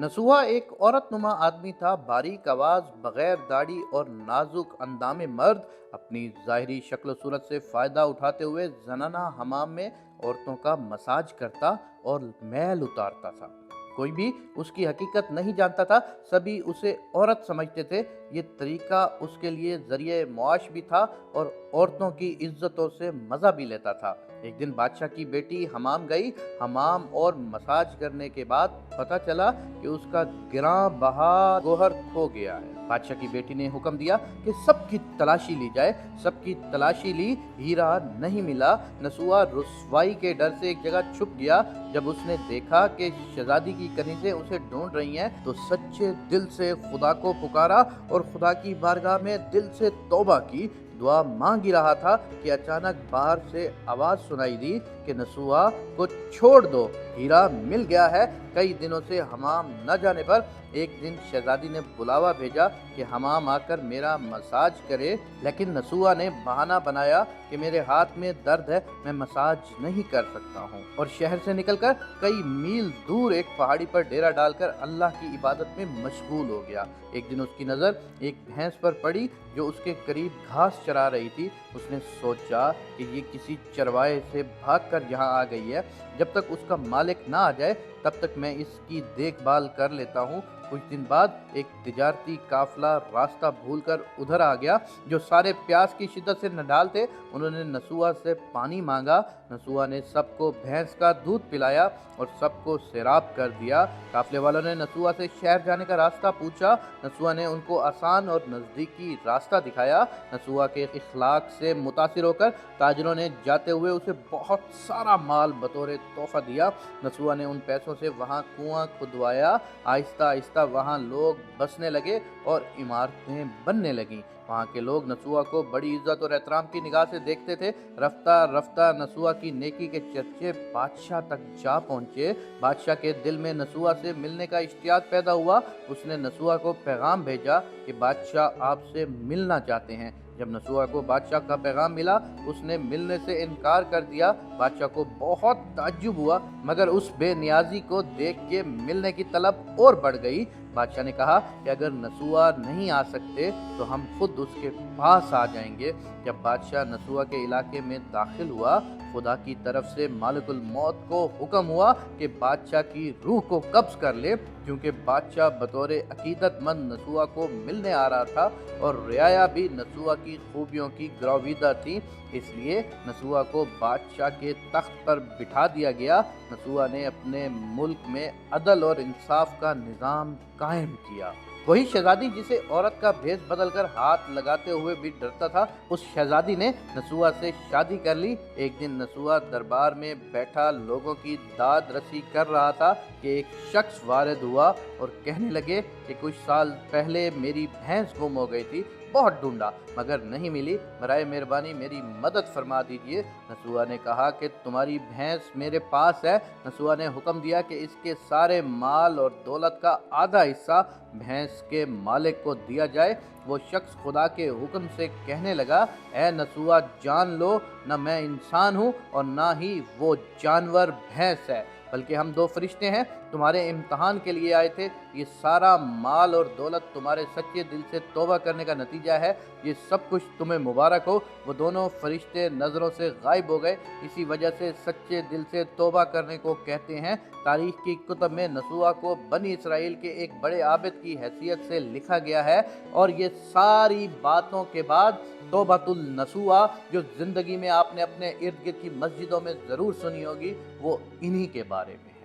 नसूहा एक औरत नुमा आदमी था, बारीक आवाज, बगैर दाढ़ी और नाजुक अंदामे मर्द। अपनी जाहिरी शक्ल सूरत से फायदा उठाते हुए जनाना हमाम में औरतों का मसाज करता और मैल उतारता था। कोई भी उसकी हकीकत नहीं जानता था, सभी उसे औरत समझते थे। ये तरीका उसके लिए जरिए मुआश भी था और औरतों की इज्जतों से मजा भी लेता था। एक दिन बादशाह की बेटी हमाम गई। हमाम और मसाज करने के बाद पता चला कि उसका गिरां बहा गोहर खो गया है। बादशाह की बेटी ने हुक्म दिया कि सबकी तलाशी ली जाए। सबकी तलाशी ली, हीरा नहीं मिला। नसूहा रुसवाई के डर से एक जगह छुप गया। जब उसने देखा कि शहजादी की कनीज़ें उसे ढूंढ रही हैं, तो सच्चे दिल से खुदा को पुकारा और खुदा की बारगाह में दिल से तौबा की। दुआ मांग ही रहा था कि अचानक बाहर से आवाज सुनाई दी कि नसूहा को छोड़ दो, हीरा मिल गया है। कई दिनों से हमाम न जाने पर एक दिन शहजादी ने बुलावा भेजा कि हमाम आकर मेरा मसाज करे, लेकिन नसूहा ने बहाना बनाया कि मेरे हाथ में दर्द है, मैं मसाज नहीं कर सकता हूँ, और शहर से निकलकर कई मील दूर एक पहाड़ी पर डेरा डालकर अल्लाह की इबादत में मशगूल हो गया। एक दिन उसकी नज़र एक भैंस पर पड़ी जो उसके करीब घास चरा रही थी। उसने सोचा कि ये किसी चरवाहे से भागकर यहाँ आ गई है। जब तक उसका मालिक ना आ जाए तब तक मैं इसकी देखभाल कर लेता हूँ। कुछ दिन बाद एक तिजारती काफिला रास्ता भूलकर उधर आ गया। जो सारे प्यास की शिद्दत से नडाल थे, उन्होंने नसूहा से पानी मांगा। नसूहा ने सबको भैंस का दूध पिलाया और सबको सैराब कर दिया। काफिले वालों ने नसूहा से शहर जाने का रास्ता पूछा। नसूहा ने उनको आसान और नज़दीकी रास्ता दिखाया। नसूहा के इखलाक से मुतासिर होकर ताजरों ने जाते हुए उसे बहुत सारा माल बतौर तोहफा दिया। नसूहा ने उन पैसों से वहाँ कुआं खुदवाया। आहिस्ता आहिस्ता वहाँ लोग बसने लगे और इमारतें बनने लगीं। वहाँ के लोग नसूहा को बड़ी इज्जत और एहतराम की निगाह से देखते थे। रफ्ता रफ्ता नसूहा की नेकी के चर्चे बादशाह तक जा पहुँचे। बादशाह के दिल में नसूहा से मिलने का इश्तियाक पैदा हुआ। उसने नसूहा को पैगाम भेजा कि बादशाह आपसे मिलना चाहते हैं। जब नसूहा को बादशाह का पैगाम मिला, उसने मिलने से इनकार कर दिया। बादशाह को बहुत ताज्जुब हुआ, मगर उस बेनियाजी को देख के मिलने की तलब और बढ़ गई। बादशाह ने कहा कि अगर नसूहा नहीं आ सकते तो हम खुद उसके पास आ जाएंगे। जब बादशाह नसूहा के इलाके में दाखिल हुआ, खुदा की तरफ से मालिकुल मौत को हुक्म हुआ कि बादशाह की रूह को कब्ज कर ले, क्योंकि बादशाह बतौर अकीदतमंद नसूहा को मिलने आ रहा था और रियाया भी नसूहा की खूबियों की ग्राविदा थी। इसलिए नसूहा को बादशाह के तख्त पर बिठा दिया गया। नसूहा ने अपने मुल्क में अदल और इंसाफ का निज़ाम कायम किया। वही शहजादी जिसे औरत का भेष बदलकर हाथ लगाते हुए भी डरता था, उस शहजादी ने नसूहा से शादी कर ली। एक दिन नसूहा दरबार में बैठा लोगों की दाद रसी कर रहा था कि एक शख्स वारिद हुआ और कहने लगे कि कुछ साल पहले मेरी भैंस गुम हो गई थी, बहुत ढूंढा मगर नहीं मिली, बराए मेहरबानी मेरी मदद फरमा दीजिए। नसूहा ने कहा कि तुम्हारी भैंस मेरे पास है। नसूहा ने हुक्म दिया कि इसके सारे माल और दौलत का आधा हिस्सा भैंस के मालिक को दिया जाए। वो शख्स खुदा के हुक्म से कहने लगा, ए नसूहा, जान लो, न मैं इंसान हूँ और ना ही वो जानवर भैंस है, बल्कि हम दो फरिश्ते हैं, तुम्हारे इम्तहान के लिए आए थे। ये सारा माल और दौलत तुम्हारे सच्चे दिल से तौबा करने का नतीजा है। ये सब कुछ तुम्हें मुबारक हो। वो दोनों फरिश्ते नज़रों से गायब हो गए। इसी वजह से सच्चे दिल से तौबा करने को कहते हैं। तारीख की कुतब में नसूहा को बनी इसराइल के एक बड़े आबिद की हैसियत से लिखा गया है। और ये सारी बातों के बाद तौबातुल नसूहा, जो ज़िंदगी में आपने अपने इर्द गिर्द की मस्जिदों में ज़रूर सुनी होगी, वो इन्हीं के बारे में है।